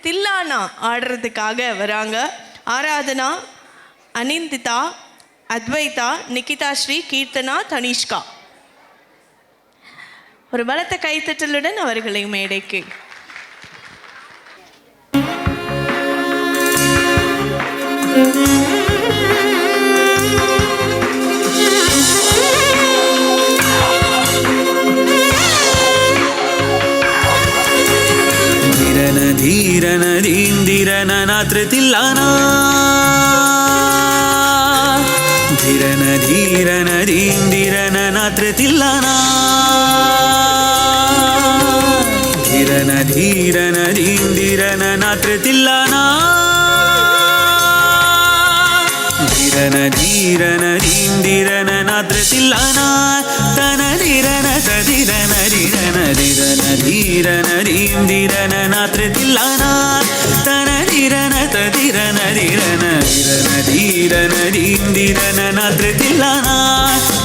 தில்லானா ஆடுறதுக்காக வராங்க. ஆராதனா, அனிந்திதா, அத்வைதா, நிகிதா ஸ்ரீ, கீர்த்தனா, தனிஷ்கா. ஒரு பலத்த கைத்தட்டலுடன் அவர்களை மேடைக்கு. ധീരന ധീന്ദിരന നാത്രത്തില്ലാനാ ധീരന ധീരന ധീന്ദിരന നാത്രത്തില്ലാനാ ധീരന ധീരന ധീന്ദിരന നാത്രത്തില്ലാനാ ധീരന ധീരന ധീന്ദിരന നാത്രത്തില്ലാനാ തന ധീരന തധിരന ധീരന ധീരന ധീരന ധീന്ദിരന നാത്രത്തില്ലാനാ തന ധീരന തധിരന ധീരന ധീരന ധീരന ധീന്ദിരന നാത്രത്തില്ലാനാ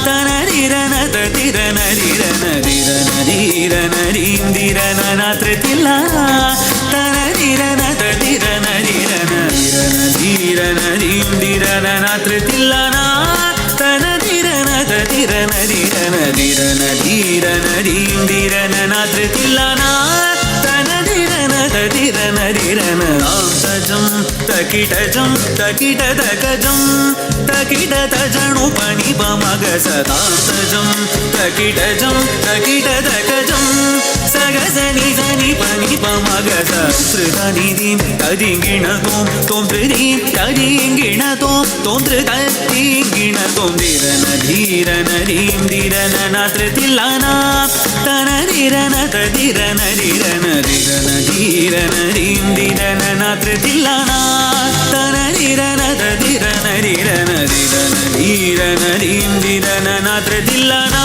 തന ധീരന തധിരന ധീരന ധീരന ധീരന ധീന്ദിരന നാത്രത്തില്ലാനാ തന ധീരന തധിരന ധീരന ധീരന ധീരന ധീന്ദിരന നാത്രത്തില്ലാനാ തന ധീരന തധിരന ധീരന ധീരന ധീരന ധീന്ദിരന നാത്രത്തില്ലാനാ തന ധീരന തധിരന ധീരന താം തകിടജം തകിട തകജം തകിട തജണു പണി പമഗ സതാം തജം തകിടജം തകിട തകജം സഗസനി സനി പണി പമഗ സൃതനിധി തരിങ്കിണ തോം തോം ത്രിധി തരിങ്കിണ തോം തോം ത്രിതീങ്കിണ തോം ധീരന ധീരന ധീന്ദിരന നാത്രത്തില്ലാനാ തന ധീരന തധിരന ധീരന ധീരന ധീരന ധീന്ദിരന നാത്രത്തില്ലാനാ തന ധീരന തധിരന ധീരന ധീരന ധീരന ധീന്ദിരന നാത്രത്തില്ലാനാ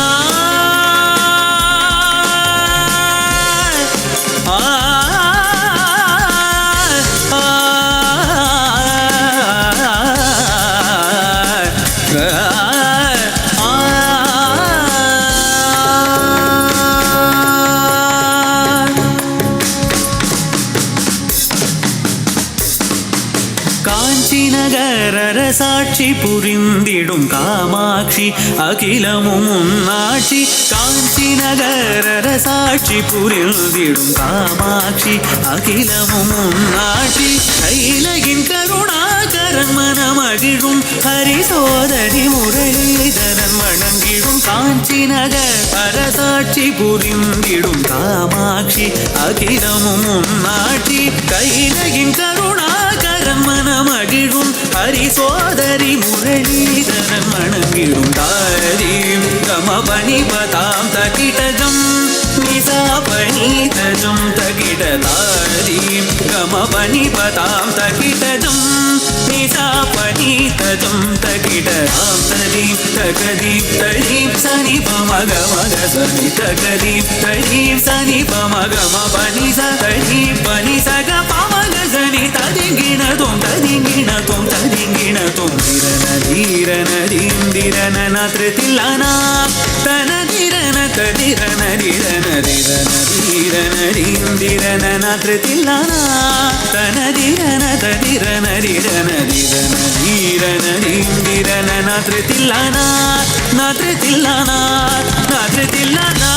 சாட்சி புரிந்திடும் காமாட்சி அகிலமும் உன்னாட்சி காஞ்சி நகர சாட்சி புரிந்திடும் காமாட்சி அகிலமும் உன்னாட்சி கைலகின் கருணாகரன் மனமகிழும் ஹரிசோதரி முரளிதரன் வணங்கிடும் காஞ்சி நகர சாட்சி புரிந்திடும் காமாட்சி அகிலமும் உன்னாட்சி கைலகின் கருணாகரன் மனமகிழும் ஹரிசோதரி முரளிதரன் வணங்கிடும் தாரீம் கமபனி பதாம் தகிடஜம் நிசா பனிதஜம் தகிட தாரீம் கமபனி பதாம் தகிடஜம் நிசா பனிதஜம் தகிட தாம் தரீம் தகதீம் தரீம் சனி பமக மக சனி தகதீம் தரீம் சனி பமக மபனி சதரீம் பனி சக பமக சனி ததிங்கிண தோம் ததிங்கிண தோம் ததிங்கிண தோம் ധീരന ധീരന ധീന്ദിരന നാത്രത്തില്ലാനാ തന ധീരന തധിരന ധീരന ധീരന ധീരന ധീന്ദിരന നാത്രത്തില്ലാനാ തന ധീരന തധിരന ധീരന ധീരന ധീരന ധീന്ദിരന നാത്രത്തില്ലാനാ നാത്രത്തില്ലാനാ നാത്രത്തില്ലാനാ